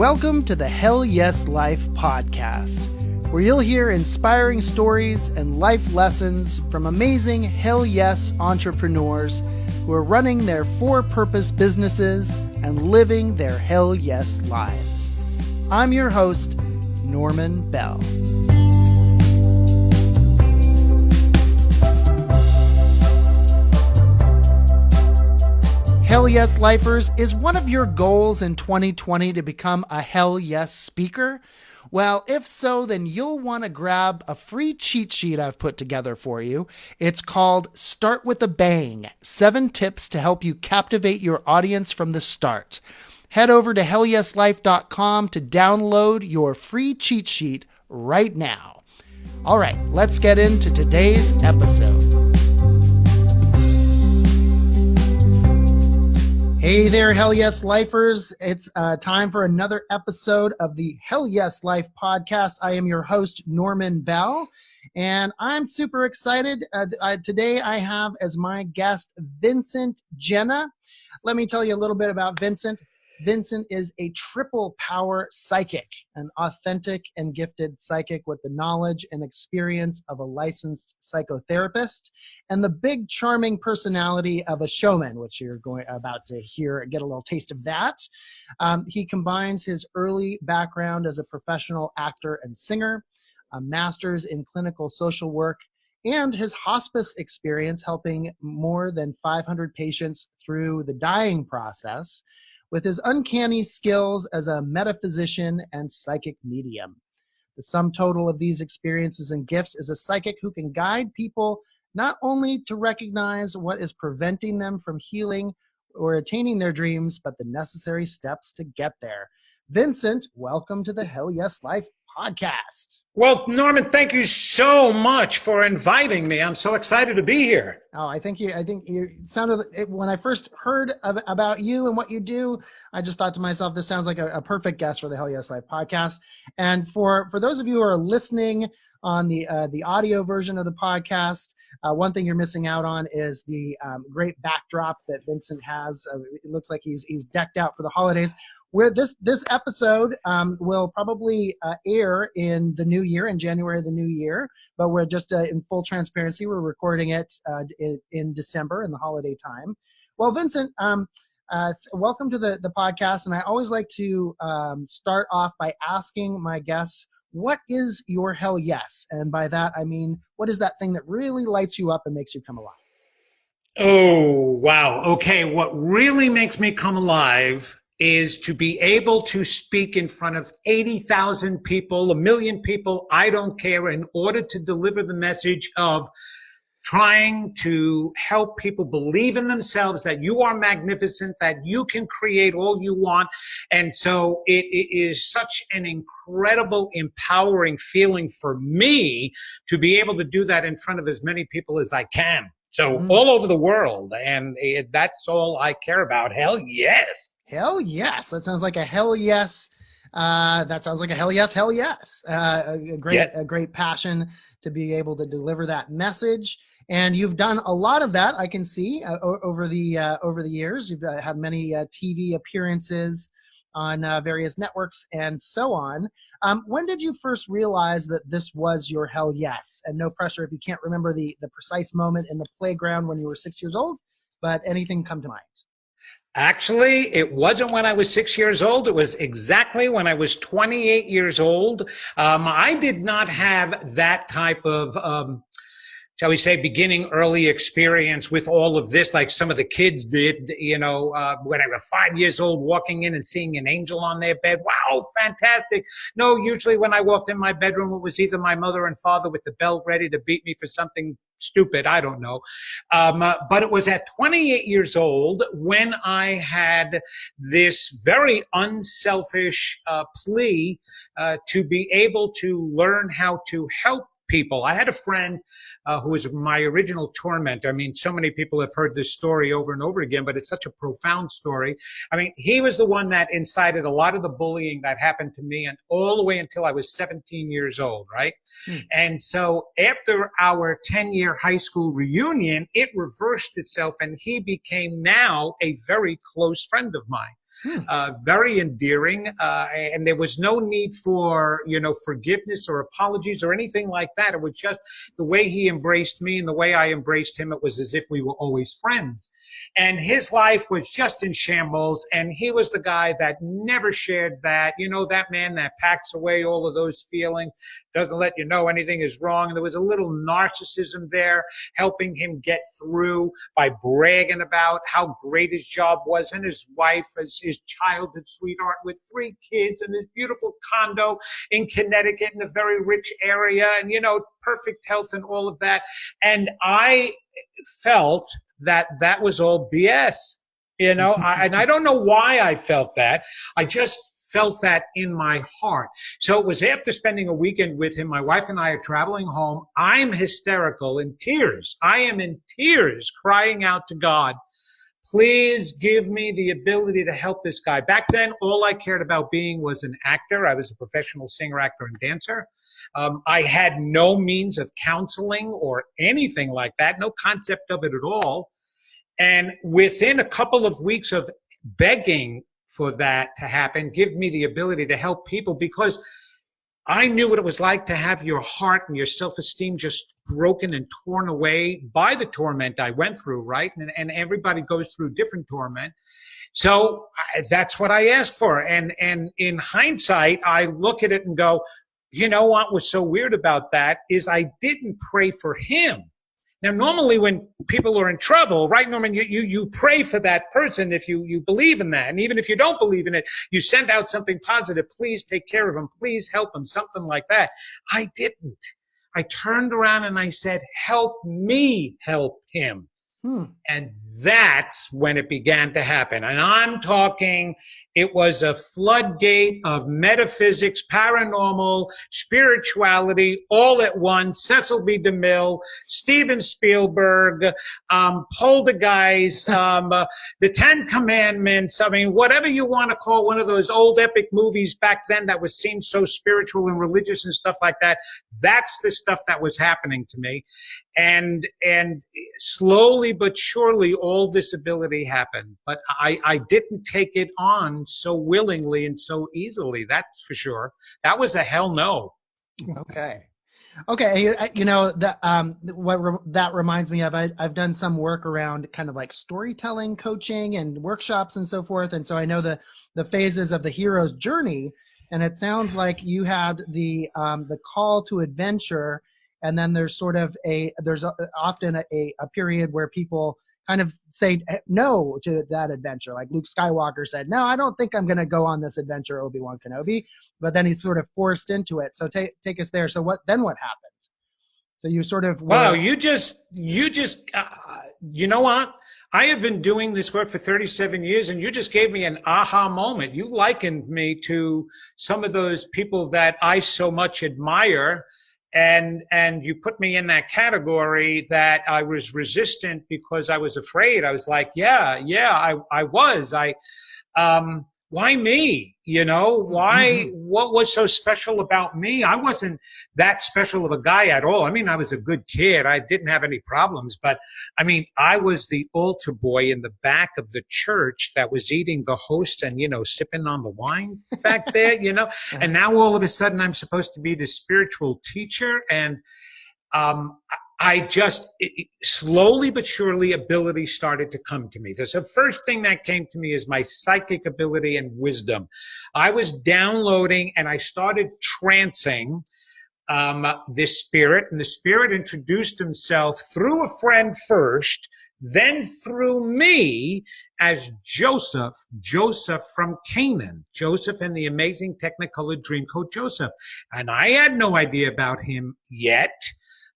Welcome to the Hell Yes Life podcast, where you'll hear inspiring stories and life lessons from amazing Hell Yes entrepreneurs who are running their for-purpose businesses and living their Hell Yes lives. I'm your host, Norman Bell. Hell Yes Lifers, is one of your goals in 2020 to become a Hell Yes speaker? Well, if so, then you'll want to grab a free cheat sheet I've put together for you. It's called Start with a Bang, 7 tips to help you captivate your audience from the start. Head over to hellyeslife.com to download your free cheat sheet right now. All right, let's get into today's episode. Hey there, Hell Yes Lifers. It's time for another episode of the Hell Yes Life podcast. I am your host, Norman Bell, and I'm super excited. Today I have as my guest, Vincent Genna. Let me tell you a little bit about Vincent. Vincent is a triple power psychic, an authentic and gifted psychic with the knowledge and experience of a licensed psychotherapist and the big charming personality of a showman, which you're about to hear, get a little taste of that. He combines his early background as a professional actor and singer, a master's in clinical social work, and his hospice experience helping more than 500 patients through the dying process, with his uncanny skills as a metaphysician and psychic medium. The sum total of these experiences and gifts is a psychic who can guide people not only to recognize what is preventing them from healing or attaining their dreams, but the necessary steps to get there. Vincent, welcome to the Hell Yes Life podcast. Well, Norman, thank you so much for inviting me. I'm so excited to be here. Oh, I think you sounded, when I first heard about you and what you do, I just thought to myself, this sounds like a perfect guest for the Hell Yes Life podcast. And for those of you who are listening on the audio version of the podcast, one thing you're missing out on is the great backdrop that Vincent has. It looks like he's decked out for the holidays. Where this episode will probably air in the new year, in January of the new year, but we're just in full transparency. We're recording it in December in the holiday time. Well, Vincent, welcome to the podcast. And I always like to start off by asking my guests, what is your Hell Yes? And by that, I mean, what is that thing that really lights you up and makes you come alive? Oh, wow. Okay. What really makes me come alive is to be able to speak in front of 80,000 people, 1 million people, I don't care, in order to deliver the message of trying to help people believe in themselves, that you are magnificent, that you can create all you want. And so it is such an incredible, empowering feeling for me to be able to do that in front of as many people as I can. So all over the world. And that's all I care about. Hell yes. Hell yes. That sounds like a hell yes. That sounds like a hell yes, hell yes. A great passion to be able to deliver that message. And you've done a lot of that, I can see, over the years. You've had many TV appearances on various networks and so on. When did you first realize that this was your hell yes? And no pressure if you can't remember the precise moment in the playground when you were 6 years old, but anything come to mind? Actually, it wasn't when I was 6 years old. It was exactly when I was 28 years old. I did not have that type of, shall we say, beginning early experience with all of this, like some of the kids did, when I was 5 years old, walking in and seeing an angel on their bed. Wow, fantastic. No, usually when I walked in my bedroom, it was either my mother and father with the belt ready to beat me for something stupid, I don't know. But it was at 28 years old when I had this very unselfish plea to be able to learn how to help people. I had a friend who was my original tormentor. I mean, so many people have heard this story over and over again, but it's such a profound story. I mean, he was the one that incited a lot of the bullying that happened to me, and all the way until I was 17 years old, right? And so after our 10-year high school reunion, it reversed itself, and he became now a very close friend of mine. Hmm. very endearing, and there was no need for, forgiveness or apologies or anything like that. It was just the way he embraced me and the way I embraced him. It was as if we were always friends. And his life was just in shambles, and he was the guy that never shared that. That man that packs away all of those feelings, doesn't let you know anything is wrong. And there was a little narcissism there, helping him get through by bragging about how great his job was, and his wife as his childhood sweetheart with 3 kids and his beautiful condo in Connecticut in a very rich area, and, perfect health and all of that. And I felt that that was all BS, and I don't know why I felt that. I just felt that in my heart. So it was after spending a weekend with him, my wife and I are traveling home. I'm hysterical, in tears. I am in tears, crying out to God, please give me the ability to help this guy. Back then, all I cared about being was an actor. I was a professional singer, actor, and dancer. I had no means of counseling or anything like that, no concept of it at all. And within a couple of weeks of begging for that to happen, give me the ability to help people, because I knew what it was like to have your heart and your self-esteem just broken and torn away by the torment I went through, right? And everybody goes through different torment. So that's what I asked for. And in hindsight, I look at it and go, what was so weird about that is I didn't pray for him. Now, normally when people are in trouble, right, Norman, you pray for that person if you believe in that. And even if you don't believe in it, you send out something positive. Please take care of him. Please help him. Something like that. I didn't. I turned around and I said, help me help him. And that's when it began to happen. And I'm talking, it was a floodgate of metaphysics, paranormal, spirituality, all at once. Cecil B. DeMille, Steven Spielberg, Poltergeist, the 10 Commandments. I mean, whatever you want to call one of those old epic movies back then that was seemed so spiritual and religious and stuff like that. That's the stuff that was happening to me. And slowly but surely all this ability happened. But I didn't take it on so willingly and so easily, that's for sure. That was a hell no. Okay. That that reminds me of, I've done some work around kind of like storytelling coaching and workshops and so forth. And so I know the phases of the hero's journey, and it sounds like you had the call to adventure. And then there's sort of often a period where people kind of say no to that adventure. Like Luke Skywalker said, no, I don't think I'm going to go on this adventure, Obi-Wan Kenobi. But then he's sort of forced into it. So take us there. So what happened? So you sort of... Wow, you know what? I have been doing this work for 37 years, and you just gave me an aha moment. You likened me to some of those people that I so much admire. And you put me in that category that I was resistant because I was afraid. I was like, I was. Why me? Why, what was so special about me? I wasn't that special of a guy at all. I mean, I was a good kid. I didn't have any problems, but I mean, I was the altar boy in the back of the church that was eating the host and, sipping on the wine back there, and now all of a sudden I'm supposed to be the spiritual teacher. And, I just slowly but surely ability started to come to me. So the first thing that came to me is my psychic ability and wisdom. I was downloading and I started trancing this spirit, and the spirit introduced himself through a friend first, then through me as Joseph from Canaan, Joseph and the amazing Technicolor Dreamcoat Joseph. And I had no idea about him yet.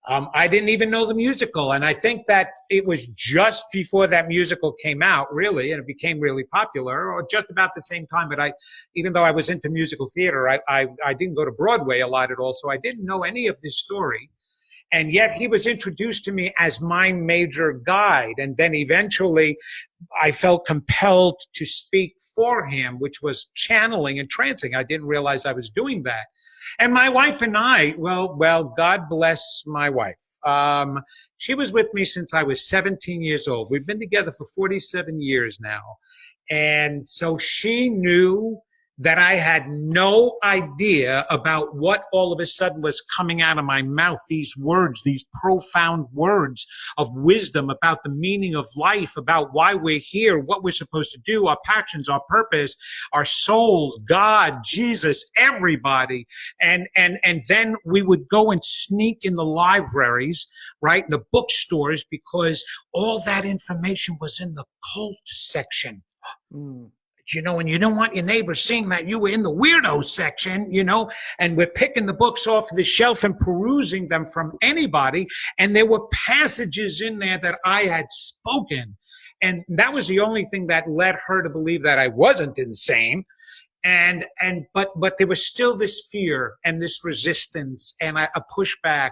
I didn't even know the musical. And I think that it was just before that musical came out, really, and it became really popular, or just about the same time. But even though I was into musical theater, I didn't go to Broadway a lot at all. So I didn't know any of this story. And yet he was introduced to me as my major guide. And then eventually I felt compelled to speak for him, which was channeling and trancing. I didn't realize I was doing that. And my wife and I, well, God bless my wife. She was with me since I was 17 years old. We've been together for 47 years now. And so she knew that I had no idea about what all of a sudden was coming out of my mouth. These words, these profound words of wisdom about the meaning of life, about why we're here, what we're supposed to do, our passions, our purpose, our souls, God, Jesus, everybody. And then we would go and sneak in the libraries, right, in the bookstores, because all that information was in the cult section. Mm. And you don't want your neighbors seeing that you were in the weirdo section, and we're picking the books off the shelf and perusing them from anybody. And there were passages in there that I had spoken. And that was the only thing that led her to believe that I wasn't insane. But there was still this fear and this resistance and a pushback.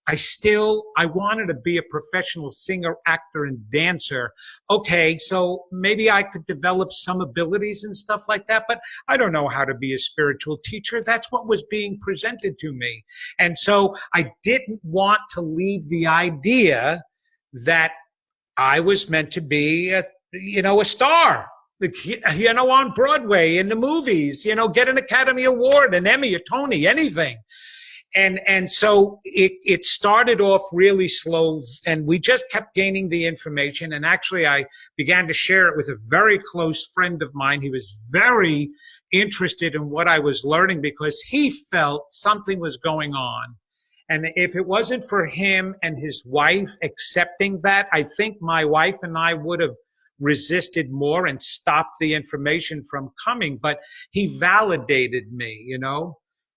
I wanted to be a professional singer, actor, and dancer. Okay, so maybe I could develop some abilities and stuff like that, but I don't know how to be a spiritual teacher. That's what was being presented to me. And so I didn't want to leave the idea that I was meant to be a star. On Broadway, in the movies, get an Academy Award, an Emmy, a Tony, anything. And so it started off really slow, and we just kept gaining the information. And actually, I began to share it with a very close friend of mine. He was very interested in what I was learning because he felt something was going on. And if it wasn't for him and his wife accepting that, I think my wife and I would have resisted more and stopped the information from coming, but he validated me,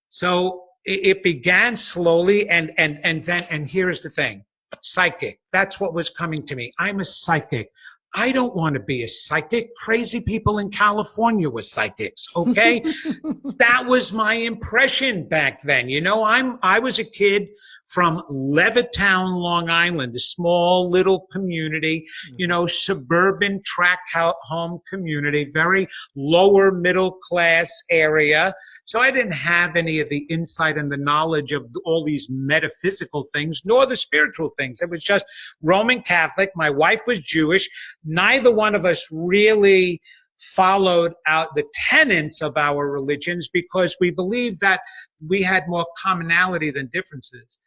So it began slowly, and here's the thing. Psychic. That's what was coming to me. I'm a psychic. I don't want to be a psychic. Crazy people in California were psychics, okay? That was my impression back then. I was a kid from Levittown, Long Island, a small little community, suburban tract home community, very lower middle class area. So I didn't have any of the insight and the knowledge of all these metaphysical things, nor the spiritual things. It was just Roman Catholic. My wife was Jewish. Neither one of us really followed out the tenets of our religions because we believed that we had more commonality than differences.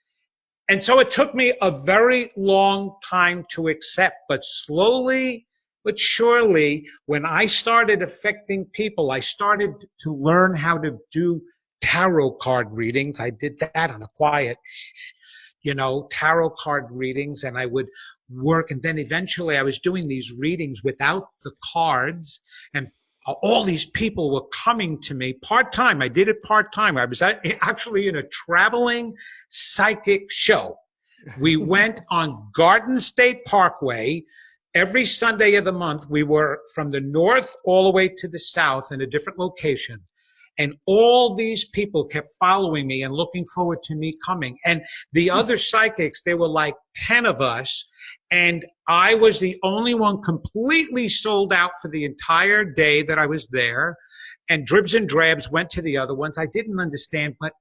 And so it took me a very long time to accept, but slowly but surely, when I started affecting people, I started to learn how to do tarot card readings. I did that on a quiet, tarot card readings, and I would work. And then eventually I was doing these readings without the cards, and all these people were coming to me part-time. I did it part-time. I was actually in a traveling psychic show. We went on Garden State Parkway. Every Sunday of the month, we were from the north all the way to the south in a different location. And all these people kept following me and looking forward to me coming. And the other psychics, there were like 10 of us. And I was the only one completely sold out for the entire day that I was there. And dribs and drabs went to the other ones. I didn't understand, but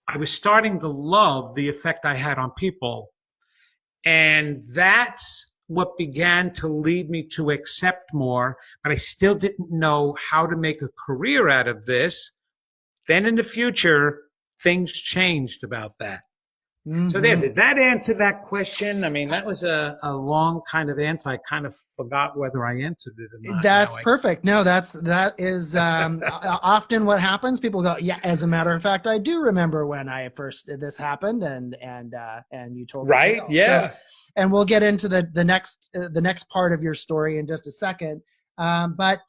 I was starting to love the effect I had on people. And that's what began to lead me to accept more, but I still didn't know how to make a career out of this. Then in the future, things changed about that. Mm-hmm. So did that answer that question? I mean, that was a long kind of answer. I kind of forgot whether I answered it or not. That's perfect. No, that is often what happens. People go, yeah, as a matter of fact, I do remember when this happened and you told me. Right. Yeah. So, and we'll get into the next part of your story in just a second. But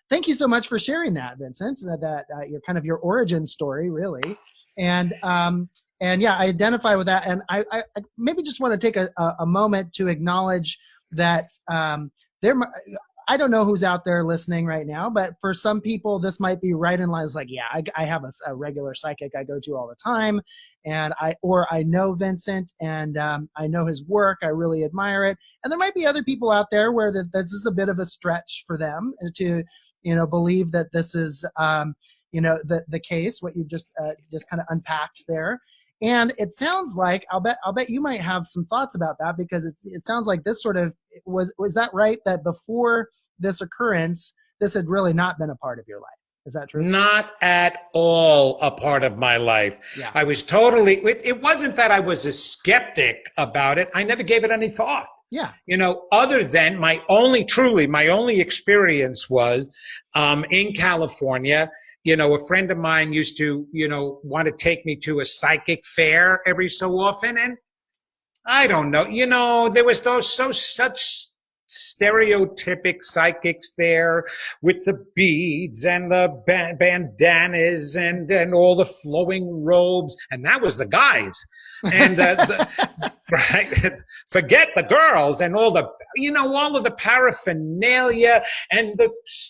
thank you so much for sharing that, Vincent. That your origin story, really, and yeah, I identify with that. And I maybe just want to take a moment to acknowledge that I don't know who's out there listening right now, but for some people, this might be right in line. It's like, yeah, I have a regular psychic I go to all the time, and I know Vincent, and I know his work. I really admire it. And there might be other people out there where this is a bit of a stretch for them to, believe that this is, the case, what you've just kind of unpacked there. And it sounds like I'll bet you might have some thoughts about that, because it sounds like this sort of was that right, that before this occurrence, this had really not been a part of your life? Is that true? Not at all a part of my life. Yeah. I was totally, it wasn't that I was a skeptic about it. I never gave it any thought. Yeah. Other than my only experience was in California. A friend of mine used to, want to take me to a psychic fair every so often. And I don't know, there was such stereotypic psychics there with the beads and the bandanas and all the flowing robes. And that was the guys. And right, forget the girls and all of the paraphernalia and the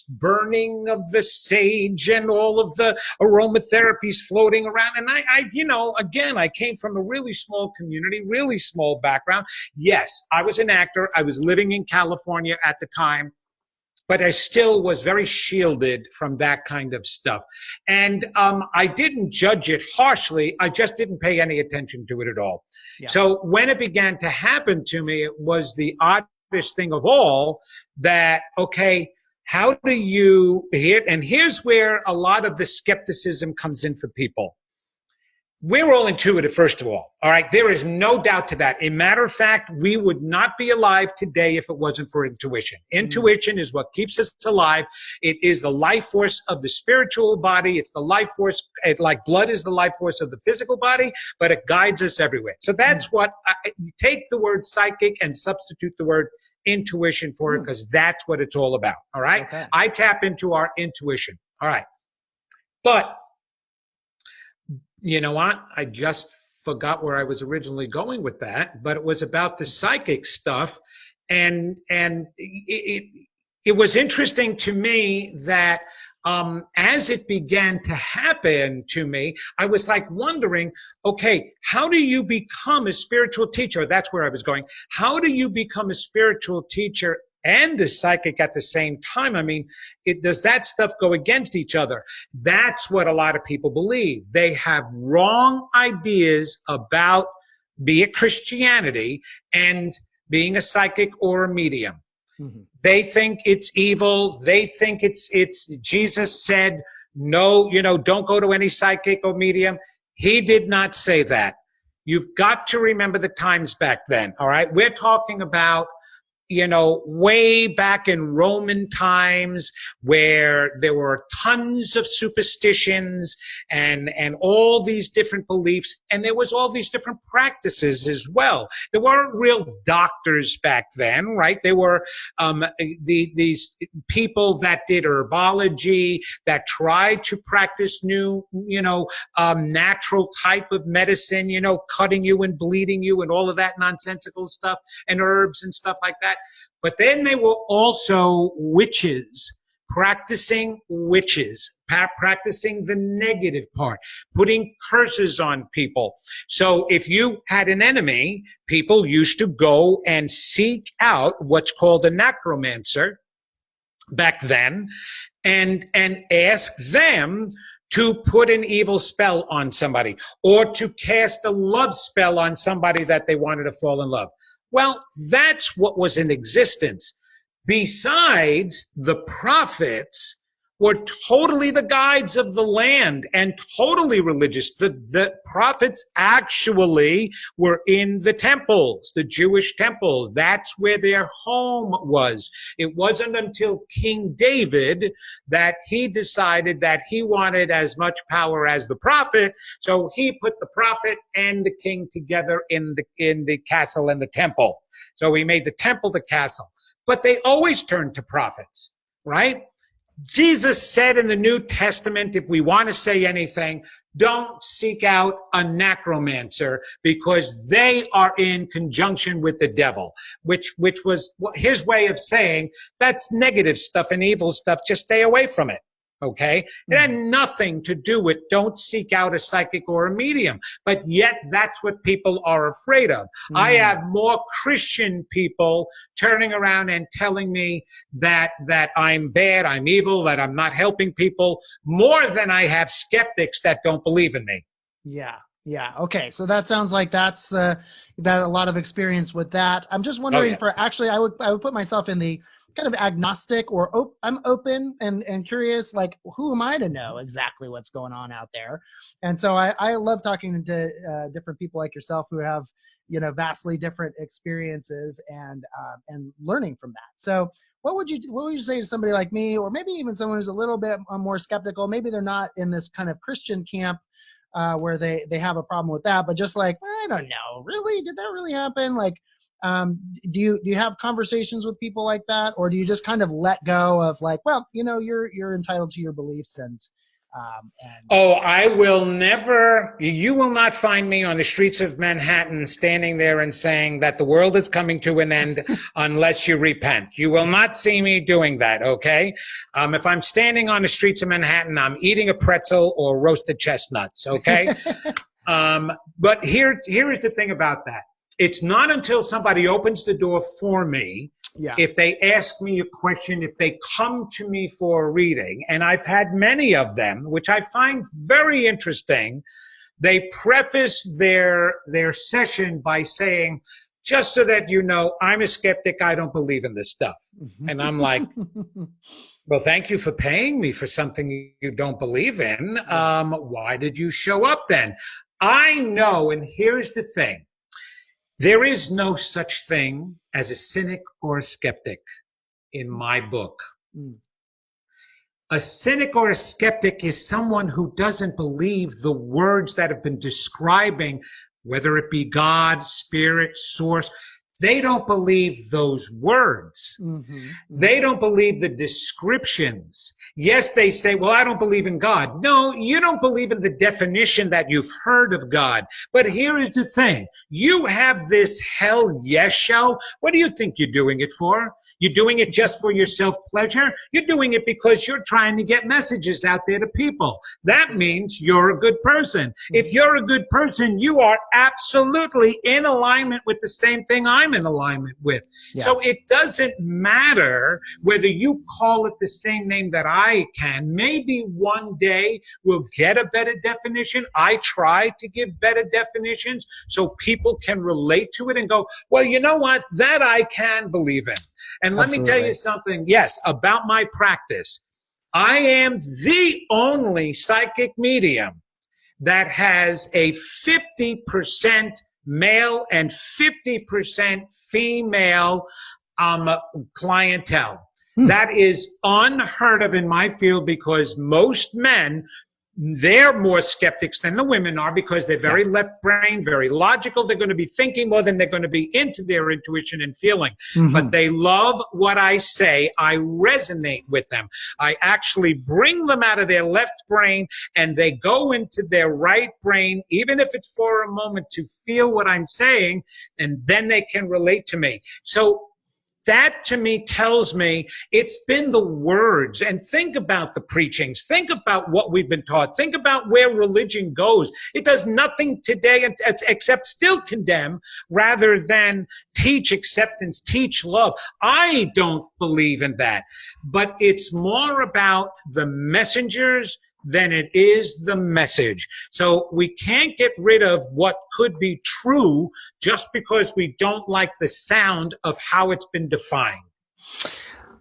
burning of the sage and all of the aromatherapies floating around. And I came from a really small community, really small background. Yes, I was an actor. I was living in California at the time, but I still was very shielded from that kind of stuff. And I didn't judge it harshly. I just didn't pay any attention to it at all. Yeah. So when it began to happen to me, it was the oddest thing of all that, okay, how do you hear? And here's where a lot of the skepticism comes in for people. We're all intuitive, first of all. All right. There is no doubt to that. A matter of fact, we would not be alive today if it wasn't for intuition. Intuition is what keeps us alive. It is the life force of the spiritual body. It's the life force, like blood is the life force of the physical body, but it guides us everywhere. So that's what take the word psychic and substitute the word intuition for it, because that's what it's all about. All right. Okay. I tap into our intuition. All right. But you know what? I just forgot where I was originally going with that, but it was about the psychic stuff. And it was interesting to me that as it began to happen to me, I was like wondering, okay, how do you become a spiritual teacher? That's where I was going. How do you become a spiritual teacher and a psychic at the same time? I mean, does that stuff go against each other? That's what a lot of people believe. They have wrong ideas about, be it Christianity, and being a psychic or a medium. Mm-hmm. They think it's evil. They think it's Jesus said, no, don't go to any psychic or medium. He did not say that. You've got to remember the times back then. All right. We're talking about, way back in Roman times, where there were tons of superstitions and all these different beliefs. And there was all these different practices as well. There weren't real doctors back then, right? There were these people that did herbology, that tried to practice new, natural type of medicine, cutting you and bleeding you and all of that nonsensical stuff, and herbs and stuff like that. But then they were also witches, practicing the negative part, putting curses on people. So if you had an enemy, people used to go and seek out what's called a necromancer back then, and ask them to put an evil spell on somebody, or to cast a love spell on somebody that they wanted to fall in love. Well, that's what was in existence. Besides, the prophets were totally the guides of the land and totally religious. The prophets actually were in the temples, the Jewish temples. That's where their home was. It wasn't until King David that he decided that he wanted as much power as the prophet. So he put the prophet and the king together in the castle and the temple. So he made the temple the castle. But they always turned to prophets, right? Jesus said in the New Testament, if we want to say anything, don't seek out a necromancer, because they are in conjunction with the devil, which was his way of saying that's negative stuff and evil stuff. Just stay away from it. Okay. It had nothing to do with don't seek out a psychic or a medium, but yet that's what people are afraid of. I have more Christian people turning around and telling me that I'm bad, I'm evil, that I'm not helping people, more than I have skeptics that don't believe in me. Yeah. Yeah. Okay. So that sounds like that's that a lot of experience with that. I'm just wondering for actually, I would put myself in the kind of agnostic or I'm open and curious, like who am I to know exactly what's going on out there? And so I love talking to different people like yourself who have, vastly different experiences and learning from that. So what would you say to somebody like me, or maybe even someone who's a little bit more skeptical? Maybe they're not in this kind of Christian camp where they have a problem with that, but just like, I don't know, really, did that really happen? Like, do you have conversations with people like that, or do you just kind of let go of like, well, you're entitled to your beliefs and oh, I will never, you will not find me on the streets of Manhattan standing there and saying that the world is coming to an end unless you repent. You will not see me doing that, okay? If I'm standing on the streets of Manhattan, I'm eating a pretzel or roasted chestnuts, okay? But here is the thing about that. It's not until somebody opens the door for me, if they ask me a question, if they come to me for a reading, and I've had many of them, which I find very interesting, they preface their session by saying, just so that you know, I'm a skeptic, I don't believe in this stuff. And I'm like, well, thank you for paying me for something you don't believe in. Why did you show up then? I know, and here's the thing. There is no such thing as a cynic or a skeptic in my book. A cynic or a skeptic is someone who doesn't believe the words that have been describing, whether it be God, spirit, source. They don't believe those words. They don't believe the descriptions. Yes, they say, well, I don't believe in God. No, you don't believe in the definition that you've heard of God. But here is the thing. You have this hell yes show. What do you think you're doing it for? You're doing it just for your self-pleasure? You're doing it because you're trying to get messages out there to people. That means you're a good person. If you're a good person, you are absolutely in alignment with the same thing I'm in alignment with. So it doesn't matter whether you call it the same name that I can. Maybe one day we'll get a better definition. I try to give better definitions so people can relate to it and go, well, you know what? That I can believe in. And let me tell you something, yes, about my practice. I am the only psychic medium that has a 50% male and 50% female clientele. That is unheard of in my field because most men, they're more skeptics than the women are because they're very left brain, very logical. They're going to be thinking more than they're going to be into their intuition and feeling. But they love what I say. I resonate with them. I actually bring them out of their left brain and they go into their right brain, even if it's for a moment, to feel what I'm saying, and then they can relate to me. So that to me tells me it's been the words. And think about the preachings. Think about what we've been taught. Think about where religion goes. It does nothing today except still condemn rather than teach acceptance, teach love. I don't believe in that. But it's more about the messengers than it is the message. So we can't get rid of what could be true just because we don't like the sound of how it's been defined.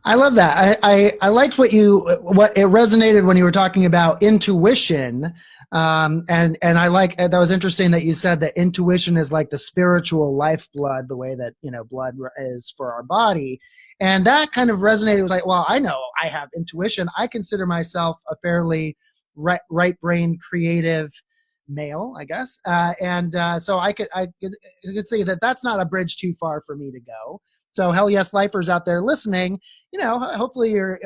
I love that. I liked what it resonated when you were talking about intuition. And I like, that was interesting that you said that intuition is like the spiritual lifeblood, the way that, blood is for our body. And that kind of resonated. It was like, well, I know I have intuition. I consider myself a fairly right brain creative male, I guess. So I could say that that's not a bridge too far for me to go. So hell yes, lifers out there listening, hopefully you're,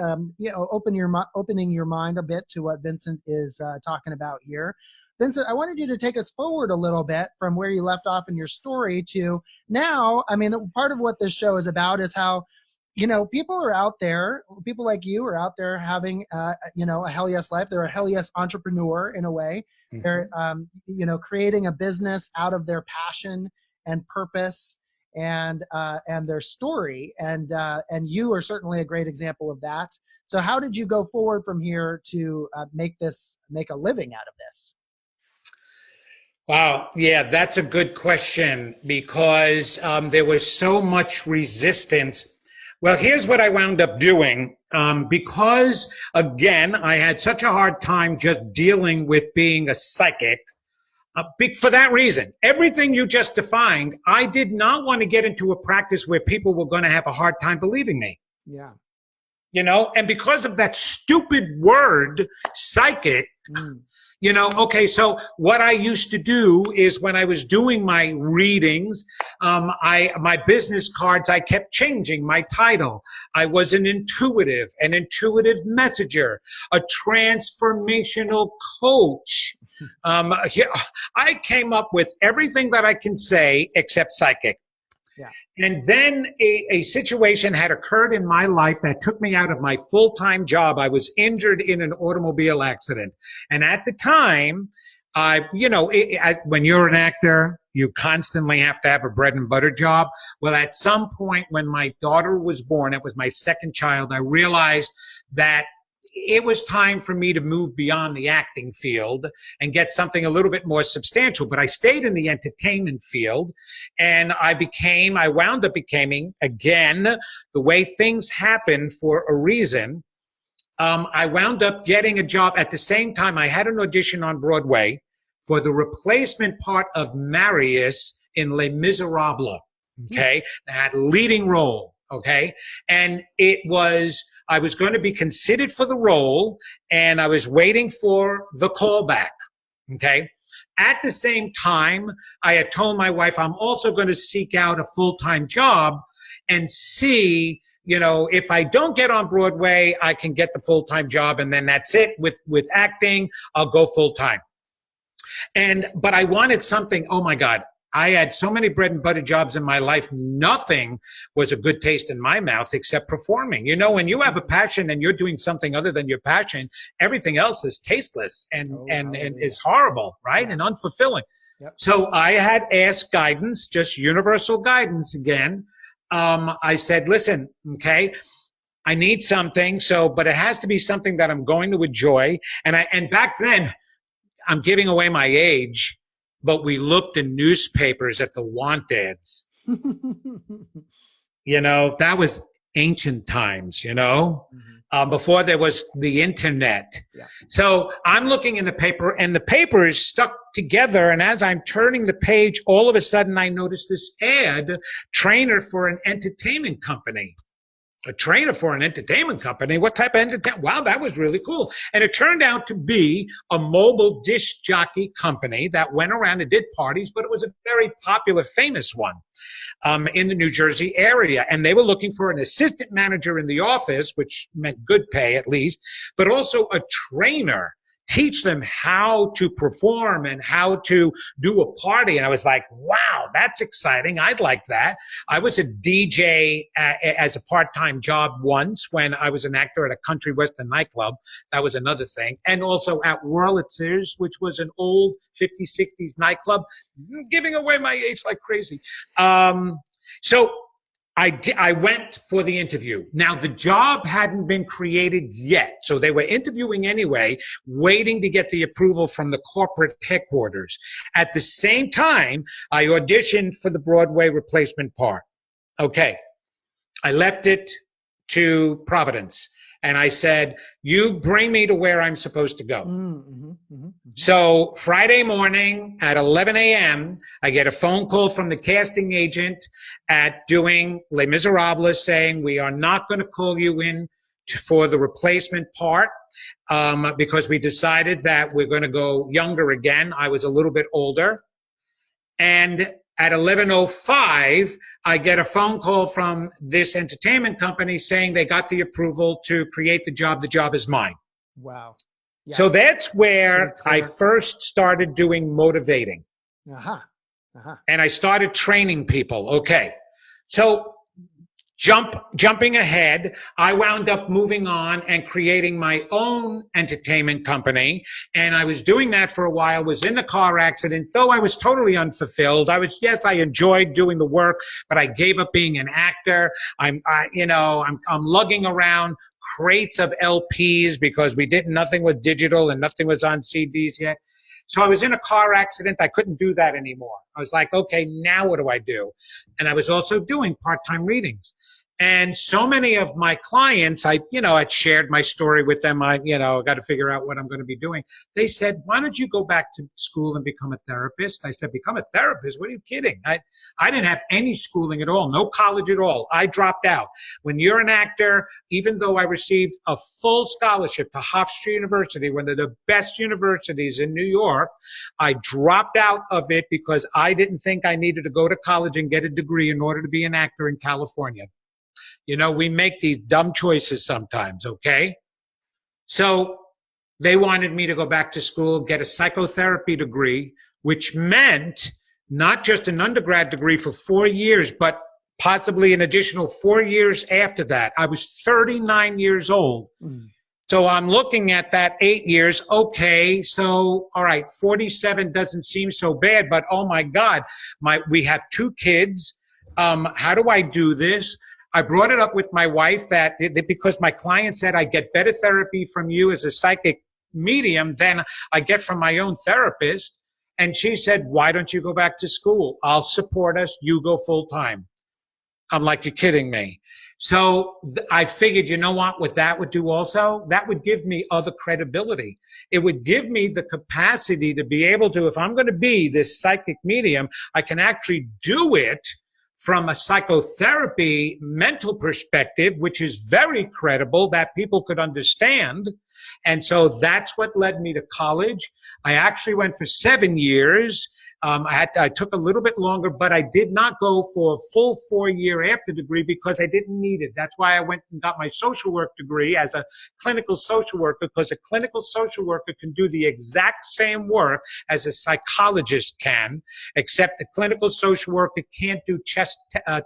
opening your mind a bit to what Vincent is talking about here. Vincent, I wanted you to take us forward a little bit from where you left off in your story to now. I mean, part of what this show is about is how people are out there, people like you are out there having, a hell yes life. They're a hell yes entrepreneur in a way. Mhm. They're, creating a business out of their passion and purpose and their story. And you are certainly a great example of that. So how did you go forward from here to make a living out of this? Wow. Yeah, that's a good question because there was so much resistance. Well, here's what I wound up doing. Because, again, I had such a hard time just dealing with being a psychic. For that reason, everything you just defined, I did not want to get into a practice where people were going to have a hard time believing me. Yeah. And because of that stupid word, psychic, okay, so what I used to do is when I was doing my readings, my business cards, I kept changing my title. I was an intuitive messenger, a transformational coach. I came up with everything that I can say except psychic. Yeah. And then a situation had occurred in my life that took me out of my full-time job. I was injured in an automobile accident. And at the time, when you're an actor, you constantly have to have a bread and butter job. Well, at some point when my daughter was born, it was my second child, I realized that it was time for me to move beyond the acting field and get something a little bit more substantial. But I stayed in the entertainment field, and I wound up becoming, again, the way things happen for a reason. I wound up getting a job at the same time. I had an audition on Broadway for the replacement part of Marius in Les Miserables. Okay. I had a leading role. Okay. And I was going to be considered for the role, and I was waiting for the callback. Okay. At the same time, I had told my wife, I'm also going to seek out a full-time job and see, if I don't get on Broadway, I can get the full-time job, and then that's it. With acting, I'll go full-time. But I wanted something, oh my God, I had so many bread and butter jobs in my life. Nothing was a good taste in my mouth except performing. When you have a passion and you're doing something other than your passion, everything else is tasteless and is horrible, right? Yeah. And unfulfilling. Yep. So I had asked guidance, just universal guidance again. I said, listen, okay, I need something. But it has to be something that I'm going to enjoy. And back then, I'm giving away my age, but we looked in newspapers at the want ads. That was ancient times, before there was the internet. Yeah. So I'm looking in the paper, and the paper is stuck together. And as I'm turning the page, all of a sudden I noticed this ad, trainer for an entertainment company. A trainer for an entertainment company? What type of entertainment? Wow, that was really cool. And it turned out to be a mobile disc jockey company that went around and did parties, but it was a very popular, famous one in the New Jersey area. And they were looking for an assistant manager in the office, which meant good pay at least, but also a trainer. Teach them how to perform and how to do a party. And I was like, wow, that's exciting. I'd like that. I was a DJ as a part-time job once when I was an actor at a country western nightclub. That was another thing. And also at Wurlitzer's, which was an old 50s, 60s nightclub. Giving away my age like crazy. So I went for the interview. Now, the job hadn't been created yet, so they were interviewing anyway, waiting to get the approval from the corporate headquarters. At the same time, I auditioned for the Broadway replacement part. Okay. I left it to Providence, and I said, you bring me to where I'm supposed to go. So Friday morning at 11 a.m., I get a phone call from the casting agent at doing Les Miserables saying, we are not going to call you in for the replacement part because we decided that we're going to go younger again. I was a little bit older. And at 11:05, I get a phone call from this entertainment company saying they got the approval to create the job. The job is mine. Wow. Yeah. So that's where I first started doing motivating. And I started training people. Okay. So Jumping ahead, I wound up moving on and creating my own entertainment company. And I was doing that for a while, was in the car accident, though I was totally unfulfilled. I enjoyed doing the work, but I gave up being an actor. I'm lugging around crates of LPs because nothing was digital and nothing was on CDs yet. So I was in a car accident. I couldn't do that anymore. I was like, okay, now what do I do? And I was also doing part-time readings. And so many of my clients, I'd shared my story with them. I got to figure out what I'm going to be doing. They said, why don't you go back to school and become a therapist? I said, become a therapist? What are you kidding? I didn't have any schooling at all, no college at all. I dropped out. When you're an actor, even though I received a full scholarship to Hofstra University, one of the best universities in New York, I dropped out of it because I didn't think I needed to go to college and get a degree in order to be an actor in California. We make these dumb choices sometimes, okay? So they wanted me to go back to school, get a psychotherapy degree, which meant not just an undergrad degree for 4 years, but possibly an additional 4 years after that. I was 39 years old. So I'm looking at that 8 years. Okay, so, all right, 47 doesn't seem so bad, but oh my God, we have 2 kids. How do I do this? I brought it up with my wife that because my client said I get better therapy from you as a psychic medium than I get from my own therapist. And she said, why don't you go back to school? I'll support us. You go full time. I'm like, you're kidding me. So I figured, you know what that would do also? That would give me other credibility. It would give me the capacity to be able to, if I'm going to be this psychic medium, I can actually do it from a psychotherapy mental perspective, which is very credible, that people could understand. And so that's what led me to college. I actually went for 7 years. I took a little bit longer, but I did not go for a full 4-year after degree because I didn't need it. That's why I went and got my social work degree as a clinical social worker, because a clinical social worker can do the exact same work as a psychologist can, except the clinical social worker can't do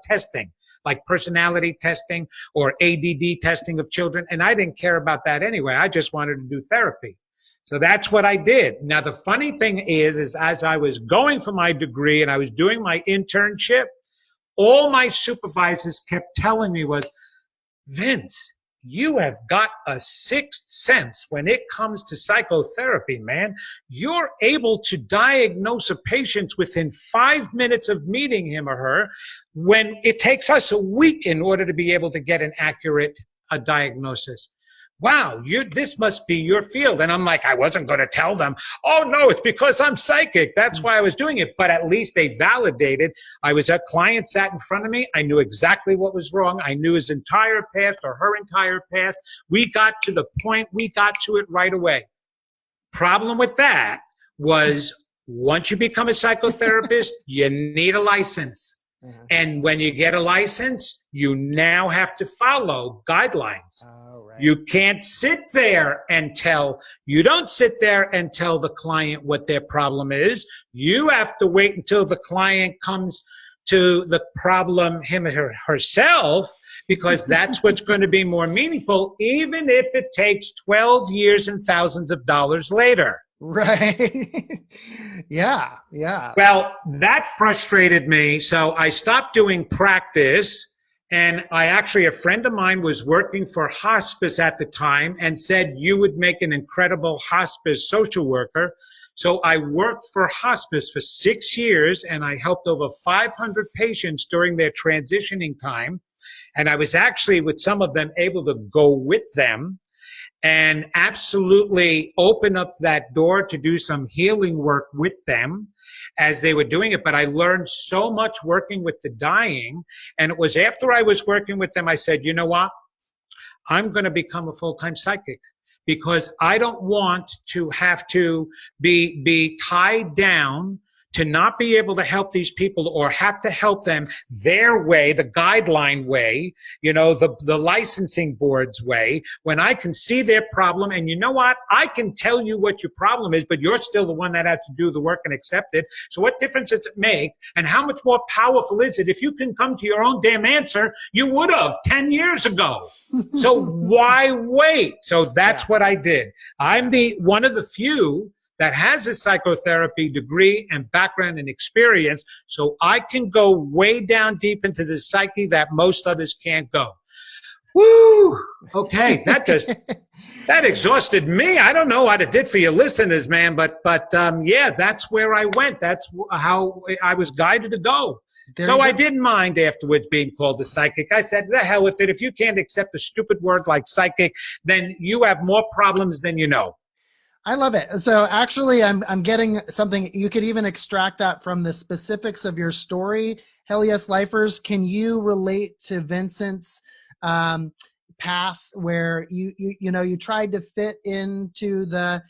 testing, like personality testing or ADD testing of children. And I didn't care about that anyway. I just wanted to do therapy. So that's what I did. Now, the funny thing is as I was going for my degree and I was doing my internship, all my supervisors kept telling me was, Vince, you have got a sixth sense when it comes to psychotherapy, man. You're able to diagnose a patient within 5 minutes of meeting him or her when it takes us a week in order to be able to get an accurate diagnosis. Wow, this must be your field. And I'm like, I wasn't going to tell them, oh, no, it's because I'm psychic. That's why I was doing it. But at least they validated. A client sat in front of me. I knew exactly what was wrong. I knew his entire past or her entire past. We got to the point. We got to it right away. Problem with that was once you become a psychotherapist, you need a license. Mm-hmm. And when you get a license, you now have to follow guidelines. Right. You can't sit there and you don't sit there and tell the client what their problem is. You have to wait until the client comes to the problem, him or herself, because that's what's going to be more meaningful, even if it takes 12 years and thousands of dollars later. Right. Yeah. Well, that frustrated me. So I stopped doing practice. And a friend of mine was working for hospice at the time and said, you would make an incredible hospice social worker. So I worked for hospice for 6 years and I helped over 500 patients during their transitioning time. And I was actually with some of them able to go with them and absolutely open up that door to do some healing work with them as they were doing it. But I learned so much working with the dying. And it was after I was working with them, I said, you know what? I'm going to become a full-time psychic because I don't want to have to be tied down to not be able to help these people or have to help them their way, the guideline way, the licensing board's way, when I can see their problem and you know what? I can tell you what your problem is, but you're still the one that has to do the work and accept it. So what difference does it make? And how much more powerful is it? If you can come to your own damn answer, you would have 10 years ago. So why wait? So that's what I did. I'm one of the few that has a psychotherapy degree and background and experience, so I can go way down deep into the psyche that most others can't go. Woo! Okay, that exhausted me. I don't know what it did for your listeners, man, but yeah, that's where I went. That's how I was guided to go. So I didn't mind afterwards being called a psychic. I said, the hell with it. If you can't accept a stupid word like psychic, then you have more problems than you know. I love it. So actually, I'm getting something. You could even extract that from the specifics of your story. Hell yes, lifers. Can you relate to Vincent's path where you tried to fit into the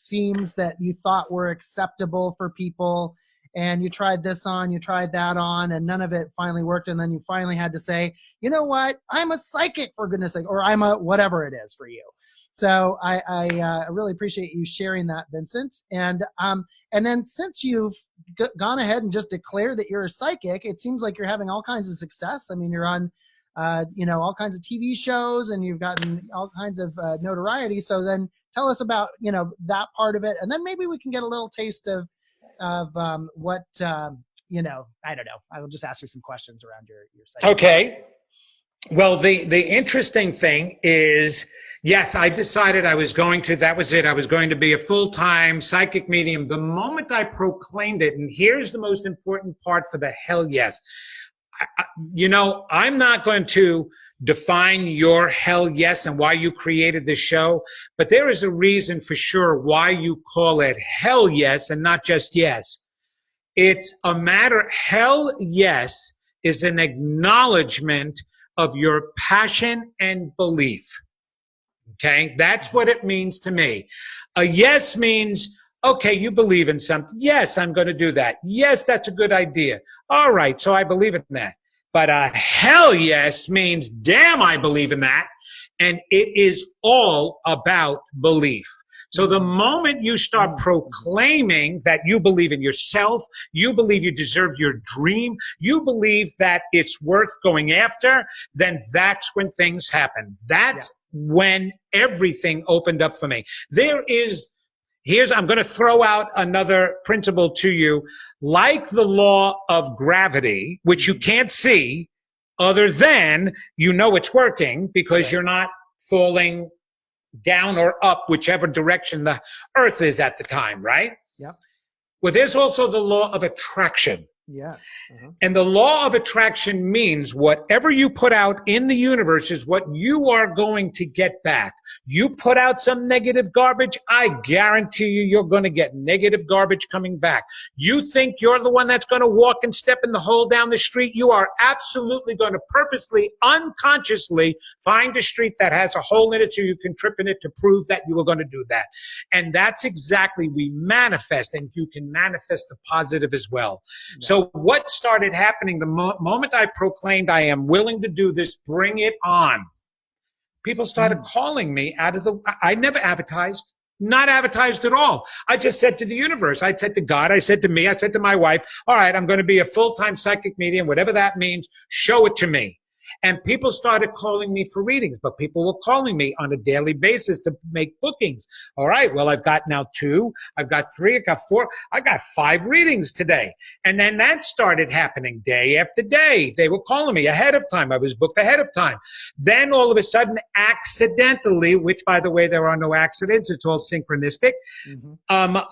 themes that you thought were acceptable for people, and you tried this on, you tried that on, and none of it finally worked, and then you finally had to say, you know what, I'm a psychic, for goodness sake, or I'm a whatever it is for you. So I really appreciate you sharing that, Vincent. And then since you've gone ahead and just declared that you're a psychic, it seems like you're having all kinds of success. I mean, you're on, all kinds of TV shows, and you've gotten all kinds of notoriety. So then tell us about, that part of it. And then maybe we can get a little taste of what, I don't know. I will just ask you some questions around your psychic. Okay. Well, the interesting thing is, yes, I decided I was going to be a full-time psychic medium the moment I proclaimed it. And here's the most important part for the hell yes. I'm not going to define your hell yes and why you created this show, but there is a reason for sure why you call it hell yes and not just yes. It's a matter, hell yes is an acknowledgement of your passion and belief. Okay, that's what it means to me. A yes means, okay, you believe in something. Yes, I'm going to do that. Yes, that's a good idea. All right, so I believe in that. But a hell yes means, damn, I believe in that. And it is all about belief. So the moment you start proclaiming that you believe in yourself, you believe you deserve your dream, you believe that it's worth going after, then that's when things happen. That's when everything opened up for me. I'm going to throw out another principle to you. Like the law of gravity, which you can't see other than it's working because you're not falling down or up, whichever direction the earth is at the time, right? Yeah. Well, there's also the law of attraction. Yes. Uh-huh. And the law of attraction means whatever you put out in the universe is what you are going to get back. You put out some negative garbage, I guarantee you're going to get negative garbage coming back. You think you're the one that's going to walk and step in the hole down the street, you are absolutely going to purposely, unconsciously find a street that has a hole in it so you can trip in it to prove that you were going to do that. And that's exactly, we manifest, and you can manifest the positive as well. Yeah. So what started happening the moment I proclaimed I am willing to do this, bring it on, people started calling me I never advertised, not advertised at all. I just said to the universe, I said to God, I said to me, I said to my wife, all right, I'm going to be a full-time psychic medium, whatever that means, show it to me. And people started calling me for readings, but people were calling me on a daily basis to make bookings. All right, well, I've got now 2, I've got 3, I've got 4, I got 5 readings today. And then that started happening day after day. They were calling me ahead of time. I was booked ahead of time. Then all of a sudden, accidentally, which by the way, there are no accidents, it's all synchronistic.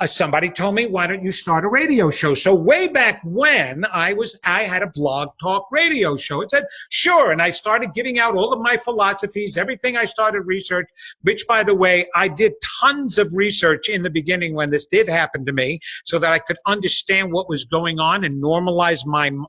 Somebody told me, why don't you start a radio show? So way back when I had a blog talk radio show, it said, sure, sure. And I started giving out all of my philosophies, everything I started research, which, by the way, I did tons of research in the beginning when this did happen to me so that I could understand what was going on and normalize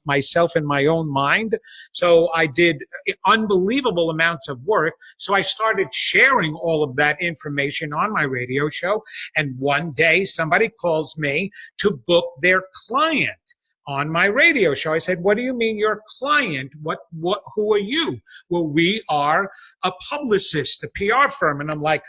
myself in my own mind. So I did unbelievable amounts of work. So I started sharing all of that information on my radio show. And one day somebody calls me to book their client on my radio show. I said, what do you mean your client? Who are you? Well, we are a publicist, a PR firm. And I'm like,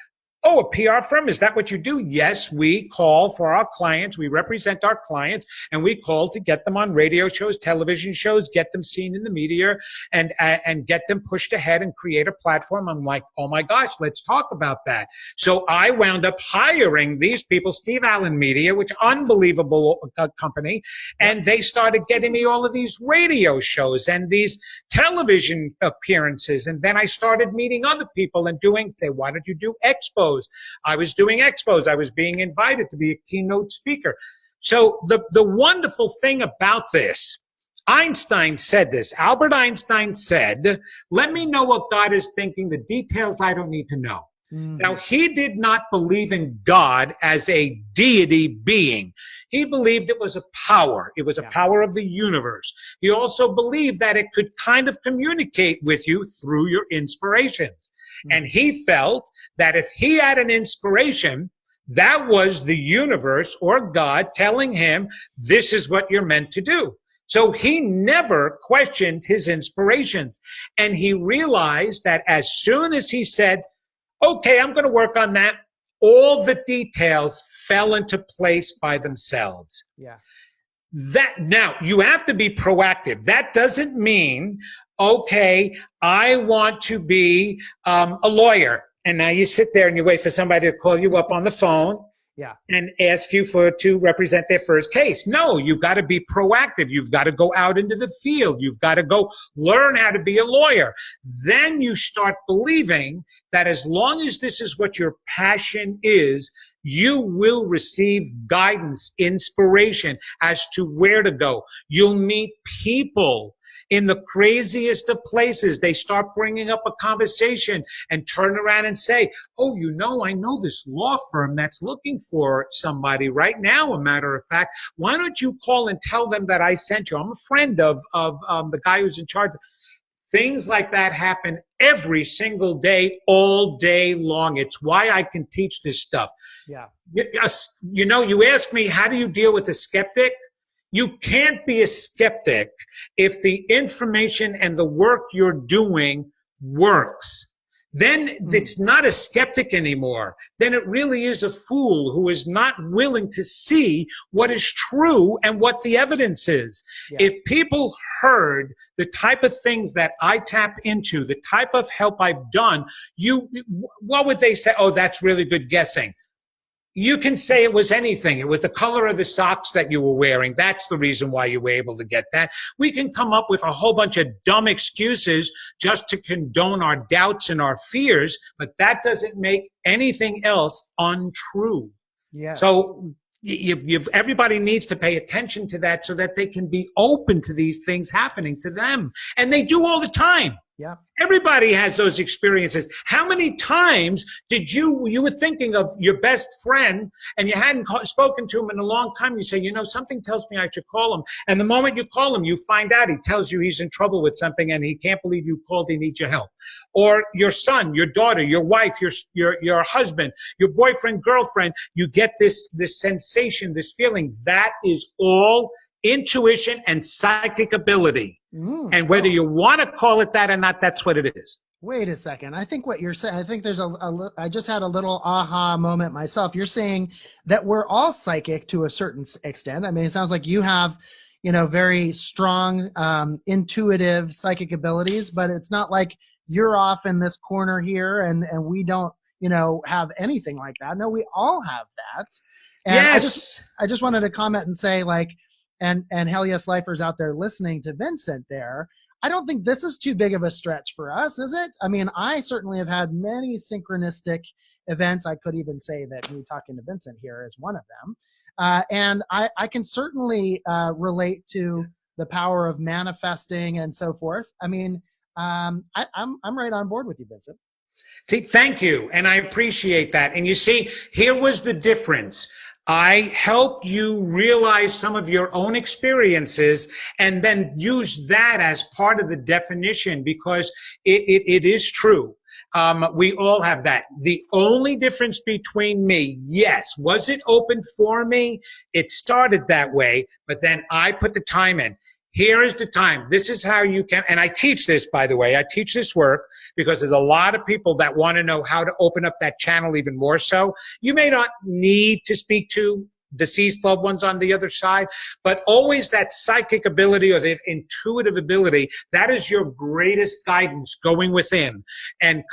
oh, a PR firm? Is that what you do? Yes, we call for our clients. We represent our clients, and we call to get them on radio shows, television shows, get them seen in the media, and get them pushed ahead and create a platform. I'm like, oh my gosh, let's talk about that. So I wound up hiring these people, Steve Allen Media, which unbelievable company, and they started getting me all of these radio shows and these television appearances. And then I started meeting other people and say, why don't you do expos? I was doing expos. I was being invited to be a keynote speaker. So the wonderful thing about this, Einstein said this. Albert Einstein said, let me know what God is thinking. The details I don't need to know. Mm-hmm. Now, he did not believe in God as a deity being. He believed it was a power. It was a power of the universe. He also believed that it could kind of communicate with you through your inspirations. And he felt that if he had an inspiration, that was the universe or God telling him, this is what you're meant to do. So he never questioned his inspirations. And he realized that as soon as he said, okay, I'm going to work on that, all the details fell into place by themselves. Yeah. Now, you have to be proactive. That doesn't mean, okay, I want to be a lawyer. And now you sit there and you wait for somebody to call you up on the phone and ask you to represent their first case. No, you've got to be proactive. You've got to go out into the field. You've got to go learn how to be a lawyer. Then you start believing that as long as this is what your passion is, you will receive guidance, inspiration as to where to go. You'll meet people in the craziest of places. They start bringing up a conversation and turn around and say, oh, I know this law firm that's looking for somebody right now. A matter of fact, why don't you call and tell them that I sent you? I'm a friend of the guy who's in charge. Things like that happen every single day, all day long. It's why I can teach this stuff. Yeah. You ask me, how do you deal with a skeptic? You can't be a skeptic if the information and the work you're doing works. Then it's not a skeptic anymore. Then it really is a fool who is not willing to see what is true and what the evidence is. Yeah. If people heard the type of things that I tap into, the type of help I've done, what would they say? Oh, that's really good guessing. You can say it was anything. It was the color of the socks that you were wearing. That's the reason why you were able to get that. We can come up with a whole bunch of dumb excuses just to condone our doubts and our fears, but that doesn't make anything else untrue. Yes. So everybody needs to pay attention to that so that they can be open to these things happening to them. And they do all the time. Yeah. Everybody has those experiences. How many times did you were thinking of your best friend and you hadn't spoken to him in a long time? You say, something tells me I should call him. And the moment you call him, you find out he tells you he's in trouble with something and he can't believe you called. He needs your help. Or your son, your daughter, your wife, your husband, your boyfriend, girlfriend. You get this sensation, this feeling. That is all intuition and psychic ability. And whether you want to call it that or not, that's what it is. Wait a second. I think what you're saying, I think there's I just had a little aha moment myself. You're saying that we're all psychic to a certain extent. I mean, it sounds like you have, very strong, intuitive psychic abilities, but it's not like you're off in this corner here and we don't, have anything like that. No, we all have that. And yes. I just wanted to comment and say, and Hell Yes Lifers out there listening to Vincent there, I don't think this is too big of a stretch for us, is it? I mean, I certainly have had many synchronistic events. I could even say that me talking to Vincent here is one of them. And I can certainly relate to the power of manifesting and so forth. I mean, I'm right on board with you, Vincent. See, thank you. And I appreciate that. And you see, here was the difference. I helped you realize some of your own experiences and then use that as part of the definition because it is true. We all have that. The only difference between me, yes, was it open for me? It started that way, but then I put the time in. Here is the time. This is how you can, and I teach this, by the way, I teach this work because there's a lot of people that want to know how to open up that channel even more so. You may not need to speak to deceased loved ones on the other side, but always that psychic ability or the intuitive ability, that is your greatest guidance going within and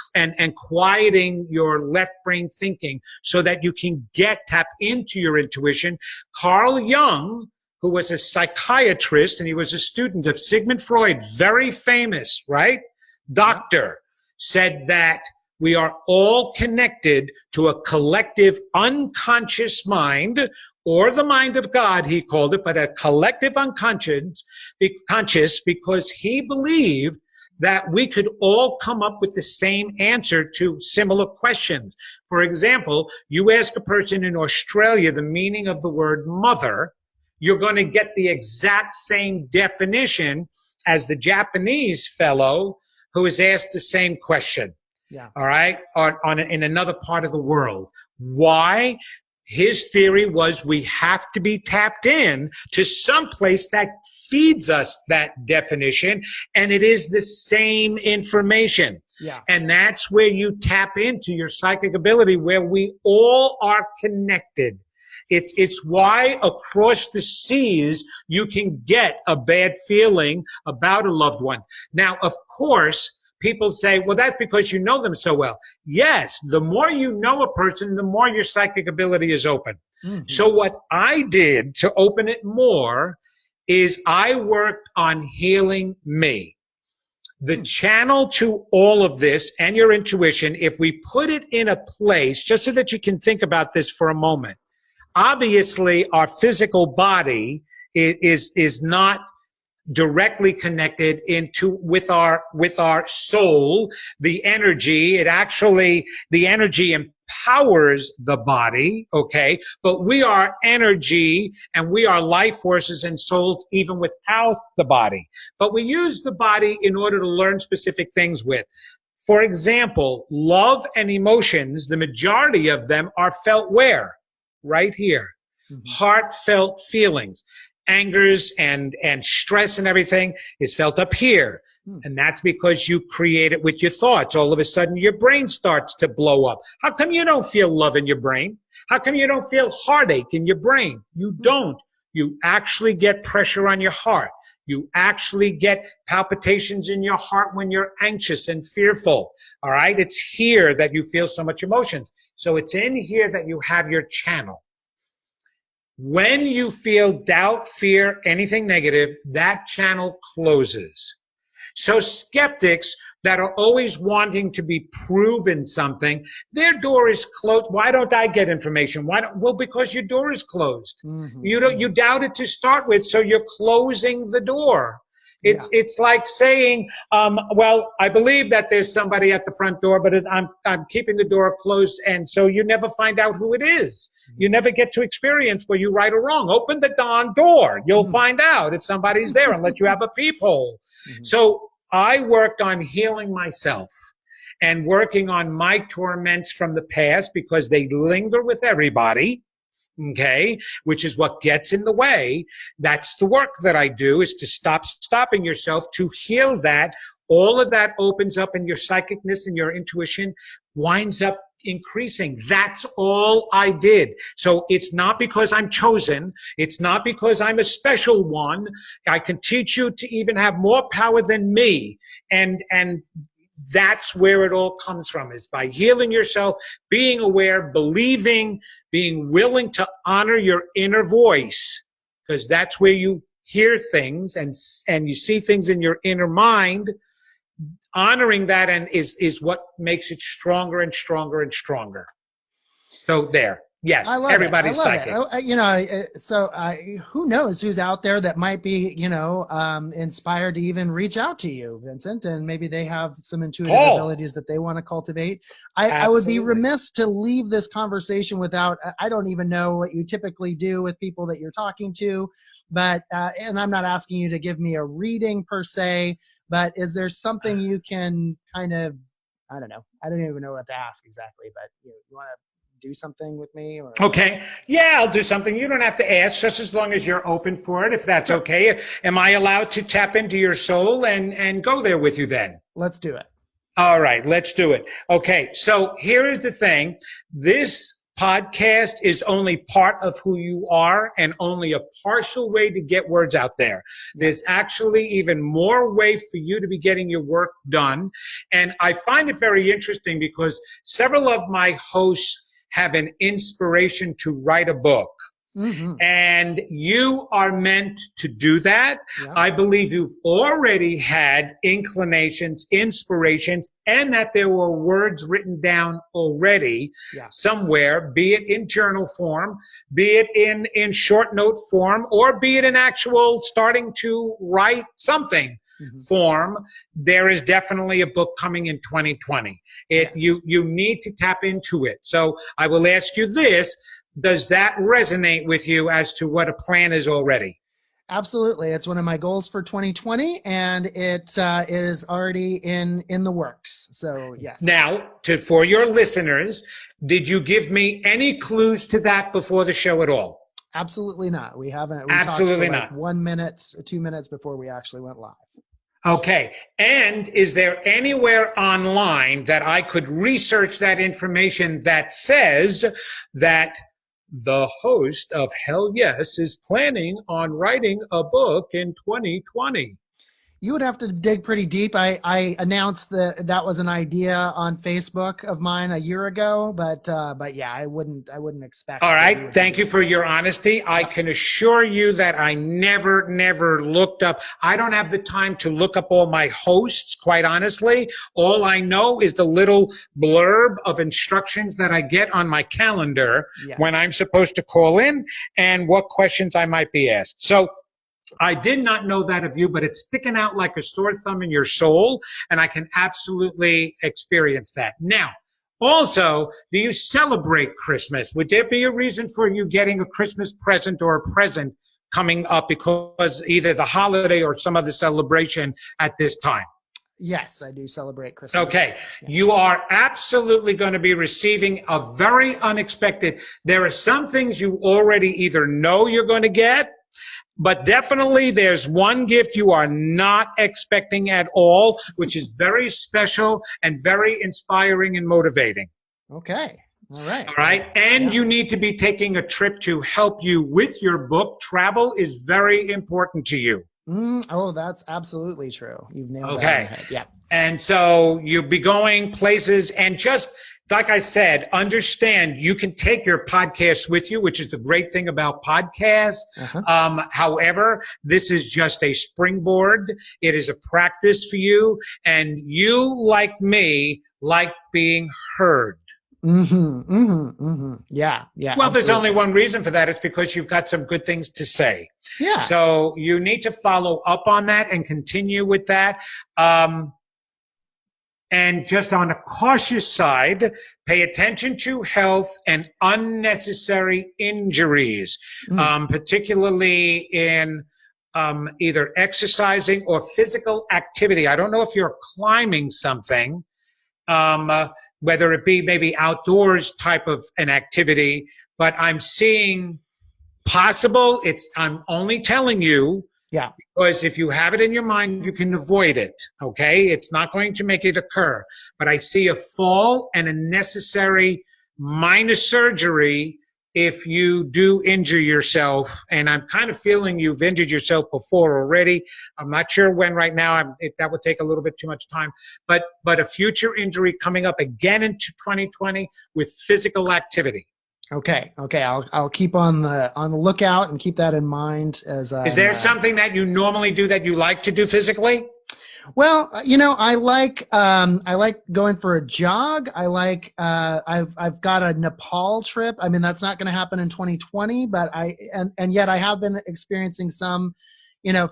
quieting your left brain thinking so that you can tap into your intuition. Carl Jung, who was a psychiatrist, and he was a student of Sigmund Freud, very famous, right? Doctor, said that we are all connected to a collective unconscious mind, or the mind of God, he called it, but a collective unconscious, conscious, because he believed that we could all come up with the same answer to similar questions. For example, you ask a person in Australia the meaning of the word mother, you're going to get the exact same definition as the Japanese fellow who is asked the same question. Yeah. All right. In another part of the world. Why? His theory was we have to be tapped in to some place that feeds us that definition, and it is the same information. Yeah. And that's where you tap into your psychic ability, where we all are connected. It's why across the seas you can get a bad feeling about a loved one. Now, of course, people say, well, that's because you know them so well. Yes, the more you know a person, the more your psychic ability is open. Mm-hmm. So what I did to open it more is I worked on healing me. The channel to all of this and your intuition, if we put it in a place, just so that you can think about this for a moment. Obviously, our physical body is not directly connected with our soul, the energy. The energy empowers the body, okay? But we are energy and we are life forces and souls even without the body. But we use the body in order to learn specific things with. For example, love and emotions, the majority of them are felt where? Right here. Mm-hmm. Heartfelt feelings, angers and stress and everything is felt up here. And that's because you create it with your thoughts. All of a sudden, your brain starts to blow up. How come you don't feel love in your brain? How come you don't feel heartache in your brain? You don't. You actually get pressure on your heart. You actually get palpitations in your heart when you're anxious and fearful. All right. It's here that you feel so much emotions. So it's in here that you have your channel. When you feel doubt, fear, anything negative, that channel closes. So skeptics that are always wanting to be proven something, their door is closed. Why don't I get information? Well, because your door is closed. Mm-hmm. You doubt it to start with, so you're closing the door. It's like saying, well, I believe that there's somebody at the front door, but I'm keeping the door closed, and so you never find out who it is. You never get to experience were you right or wrong. Open the darn door. You'll find out if somebody's there and let you have a peephole. Mm-hmm. So I worked on healing myself and working on my torments from the past because they linger with everybody. Okay, which is what gets in the way. That's the work that I do, is to stopping yourself to heal that. All of that opens up, and your psychicness and your intuition winds up increasing. That's all I did. So it's not because I'm chosen. It's not because I'm a special one. I can teach you to even have more power than me. And that's where it all comes from, is by healing yourself, being aware, believing, being willing to honor your inner voice, because that's where you hear things and you see things in your inner mind. Honoring that is what makes it stronger and stronger and stronger. So there. Yes, I love it. I everybody's love it. psychic. Who knows who's out there that might be, inspired to even reach out to you, Vincent, and maybe they have some intuitive Paul, abilities that they want to cultivate. I would be absolutely. remiss to leave this conversation without, I don't even know what you typically do with people that you're talking to, but, and I'm not asking you to give me a reading per se, but is there something you can kind of, I don't know. I don't even know what to ask exactly, but you want to do something with me or Okay. Yeah, I'll do something. You don't have to ask, just as long as you're open for it, if that's Sure. okay. Am I allowed to tap into your soul and go there with you then? Let's do it. All right, let's do it. Okay, so here is the thing. This podcast is only part of who you are and only a partial way to get words out there. There's actually even more way for you to be getting your work done. And I find it very interesting because several of my hosts have an inspiration to write a book. Mm-hmm. And you are meant to do that. Yeah. I believe you've already had inclinations, inspirations, and that there were words written down already somewhere, be it in journal form, be it in short note form, or be it in actual starting to write something. Form. There is definitely a book coming in 2020. You need to tap into it. So I will ask you this. Does that resonate with you as to what a plan is already? Absolutely. It's one of my goals for 2020, and it is already in the works. So yes. Now, for your listeners, did you give me any clues to that before the show at all? Absolutely not. We haven't. We Absolutely talked for not. 1 minute, 2 minutes before we actually went live. Okay. And is there anywhere online that I could research that information that says that the host of Hell Yes is planning on writing a book in 2020? You would have to dig pretty deep. I announced that was an idea on Facebook of mine a year ago, but yeah, I wouldn't expect. All right. Thank you for your honesty. I can assure you that I never looked up. I don't have the time to look up all my hosts, quite honestly. All I know is the little blurb of instructions that I get on my calendar when I'm supposed to call in and what questions I might be asked. So I did not know that of you, but it's sticking out like a sore thumb in your soul, and I can absolutely experience that. Now, also, do you celebrate Christmas? Would there be a reason for you getting a Christmas present or a present coming up because either the holiday or some other celebration at this time? Yes, I do celebrate Christmas. Okay. You are absolutely going to be receiving a very unexpected. There are some things you already either know you're going to get, but definitely there's one gift you are not expecting at all, which is very special and very inspiring and motivating. Okay. All right. All right. And you need to be taking a trip to help you with your book. Travel is very important to you. Oh, that's absolutely true. You've nailed that. Okay. Yeah. And so you'll be going places, and just like I said, understand you can take your podcast with you, which is the great thing about podcasts. However, this is just a springboard. It is a practice for you. And you, like me, like being heard. Yeah. Yeah. Well, there's only one reason for that. It's because you've got some good things to say. Yeah. So you need to follow up on that and continue with that. And just on a cautious side, pay attention to health and unnecessary injuries, particularly in either exercising or physical activity. I don't know if you're climbing something, whether it be maybe outdoors type of an activity, but I'm seeing possible. I'm only telling you. Yeah. Because if you have it in your mind, you can avoid it. Okay. It's not going to make it occur. But I see a fall and a necessary minor surgery if you do injure yourself. And I'm kind of feeling you've injured yourself before already. I'm not sure when right now. That would take a little bit too much time. But a future injury coming up again into 2020 with physical activity. Okay. I'll keep on the lookout and keep that in mind as. Is there something that you normally do that you like to do physically? Well, I like going for a jog. I've got a Nepal trip. I mean, that's not going to happen in 2020, but and yet I have been experiencing some,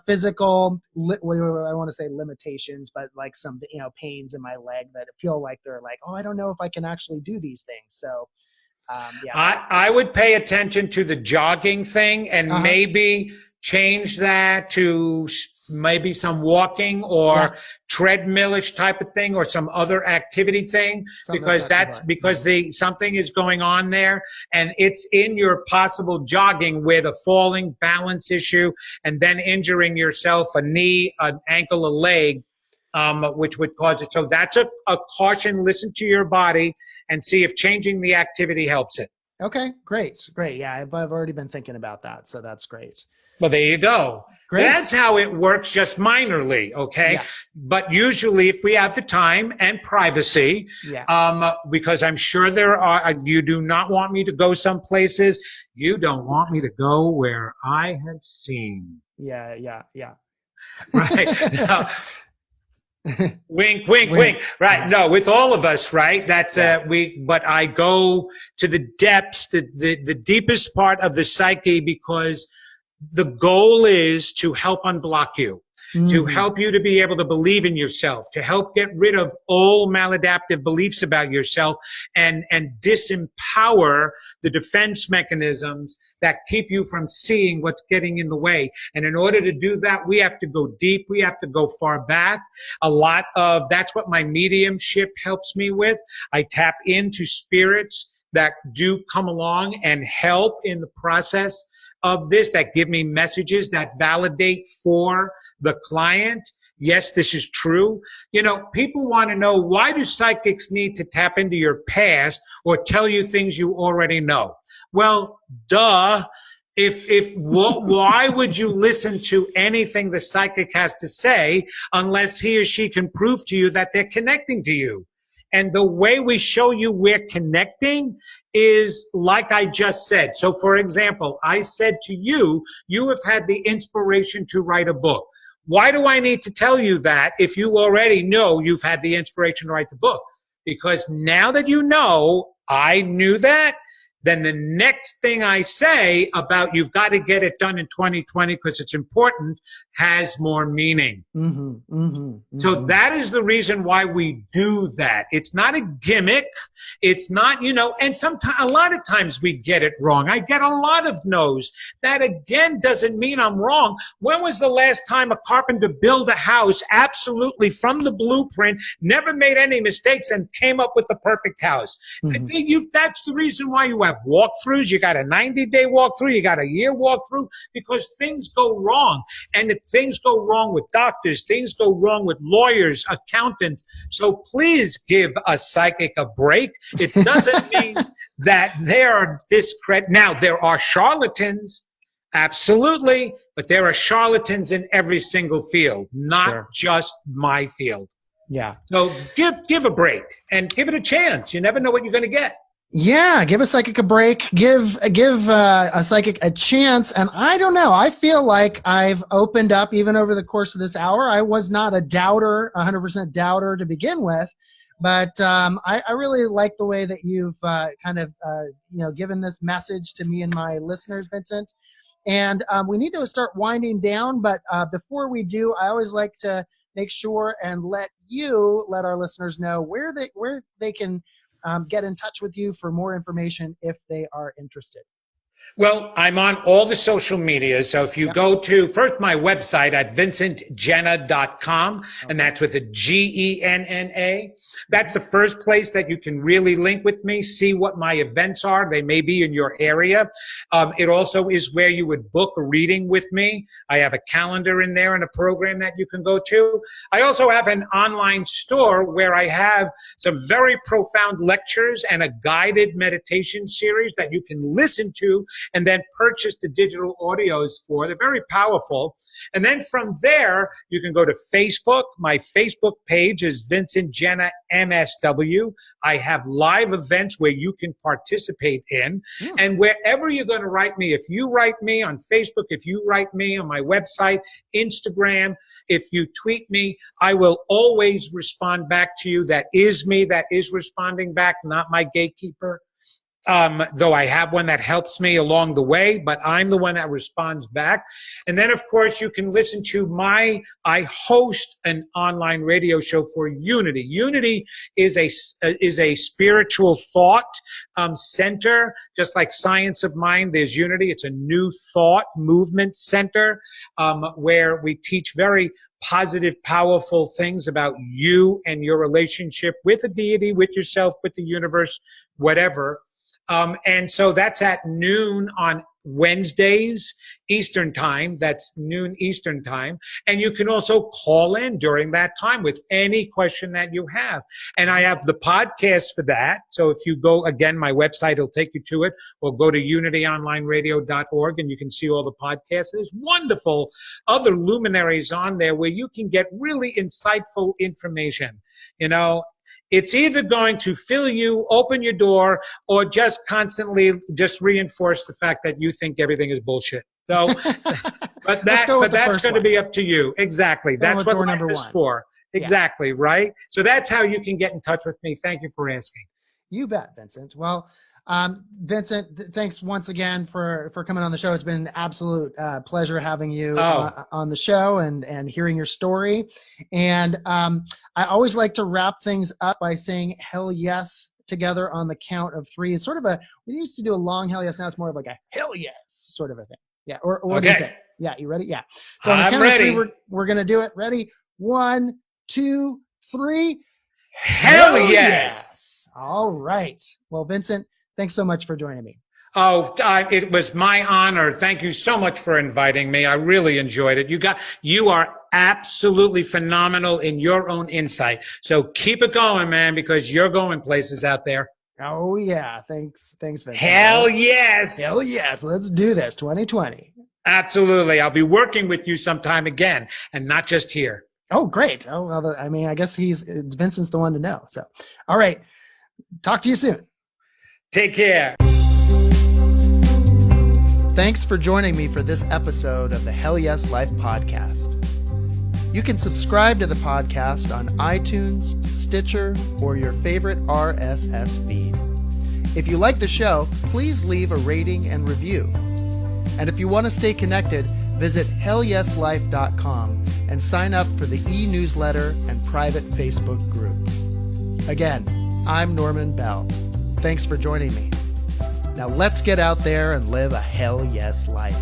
physical, what do I want to say, limitations, but like some, pains in my leg that feel like they're like, oh, I don't know if I can actually do these things. So, yeah. I would pay attention to the jogging thing and Uh-huh. maybe change that to maybe some walking Yeah. or treadmillish type of thing or some other activity thing, Something that's because not too that's hard. because the something is going on there, and it's in your possible jogging where the falling balance issue and then injuring yourself, a knee, an ankle, a leg, which would cause it. So that's a caution. Listen to your body and see if changing the activity helps it. Okay, great, great. Yeah, I've already been thinking about that, so that's great. Well, there you go. So Great. that's how it works, just minorly, okay? Yeah. But usually, if we have the time and privacy, Yeah. because I'm sure you do not want me to go some places. You don't want me to go where I have seen. Yeah. Yeah. Yeah. Right? Now, wink, wink, wink. Right. No, with all of us, right? That's but I go to the depths, the deepest part of the psyche, because the goal is to help unblock you, to help you to be able to believe in yourself, to help get rid of all maladaptive beliefs about yourself and disempower the defense mechanisms that keep you from seeing what's getting in the way. And in order to do that, we have to go deep. We have to go far back. That's what my mediumship helps me with. I tap into spirits that do come along and help in the process of this, that give me messages that validate for the client. Yes, this is true. People want to know, why do psychics need to tap into your past or tell you things you already know? Well, duh. Why would you listen to anything the psychic has to say unless he or she can prove to you that they're connecting to you? And the way we show you we're connecting is like I just said. So, for example, I said to you, you have had the inspiration to write a book. Why do I need to tell you that if you already know you've had the inspiration to write the book? Because now that you know I knew that, then the next thing I say about you've got to get it done in 2020 because it's important has more meaning. So that is the reason why we do that. It's not a gimmick. It's not, and sometimes, a lot of times we get it wrong. I get a lot of no's. That again doesn't mean I'm wrong. When was the last time a carpenter built a house absolutely from the blueprint, never made any mistakes, and came up with the perfect house? I think that's the reason why you have walkthroughs. You got a 90-day walkthrough. You got a year walkthrough, because things go wrong. And if things go wrong with doctors, things go wrong with lawyers, accountants. So please give a psychic a break. It doesn't mean that they are discredited. Now, there are charlatans, absolutely, but there are charlatans in every single field, not just my field. Yeah. So give a break and give it a chance. You never know what you're going to get. Yeah, give a psychic a break. Give a psychic a chance. And I don't know. I feel like I've opened up even over the course of this hour. I was not a doubter, 100% doubter to begin with, but I really like the way that you've given this message to me and my listeners, Vincent. And we need to start winding down. But before we do, I always like to make sure and let our listeners know where they can get in touch with you for more information if they are interested. Well, I'm on all the social media. So if you go to first my website at vincentgenna.com, and that's with a Genna. That's the first place that you can really link with me, see what my events are. They may be in your area. It also is where you would book a reading with me. I have a calendar in there and a program that you can go to. I also have an online store where I have some very profound lectures and a guided meditation series that you can listen to and then purchase the digital audios for. They're very powerful. And then from there, you can go to Facebook. My Facebook page is Vincent Genna MSW. I have live events where you can participate in. And wherever you're going to write me, if you write me on Facebook, if you write me on my website, Instagram, if you tweet me, I will always respond back to you. That is me. That is responding back, not my gatekeeper. Though I have one that helps me along the way, but I'm the one that responds back. And then, of course, you can listen to I host an online radio show for Unity. Unity is a spiritual thought center, just like Science of Mind. There's Unity. It's a new thought movement center where we teach very positive, powerful things about you and your relationship with a deity, with yourself, with the universe, whatever. And so that's at noon on Wednesdays Eastern time. That's noon Eastern time. And you can also call in during that time with any question that you have. And I have the podcast for that. So if you go, again, my website will take you to it, or go to unityonlineradio.org and you can see all the podcasts. There's wonderful other luminaries on there where you can get really insightful information. You know, it's either going to fill you, open your door, or just constantly just reinforce the fact that you think everything is bullshit. So, but that's going to be up to you. Exactly. That's what life is for. Exactly. Right. So that's how you can get in touch with me. Thank you for asking. You bet, Vincent. Well, Vincent, thanks once again for coming on the show. It's been an absolute pleasure having you on the show and hearing your story. And I always like to wrap things up by saying hell yes together on the count of three. It's sort of we used to do a long hell yes. Now it's more of like a hell yes sort of a thing. Yeah. Or what do you think? Yeah. You ready? Yeah. So on the count of three, we're going to do it. Ready? 1, 2, 3. Hell yes. All right. Well, Vincent, thanks so much for joining me. Oh, it was my honor. Thank you so much for inviting me. I really enjoyed it. You are absolutely phenomenal in your own insight. So keep it going, man, because you're going places out there. Oh yeah. Thanks, Vincent. Hell yes. Hell yes. Let's do this. 2020. Absolutely. I'll be working with you sometime again, and not just here. Oh, great. Oh, well, I mean, I guess Vincent's the one to know. So, all right. Talk to you soon. Take care. Thanks for joining me for this episode of the Hell Yes Life podcast. You can subscribe to the podcast on iTunes, Stitcher, or your favorite RSS feed. If you like the show, please leave a rating and review. And if you want to stay connected, visit hellyeslife.com and sign up for the e-newsletter and private Facebook group. Again, I'm Norman Bell. Thanks for joining me. Now let's get out there and live a hell yes life.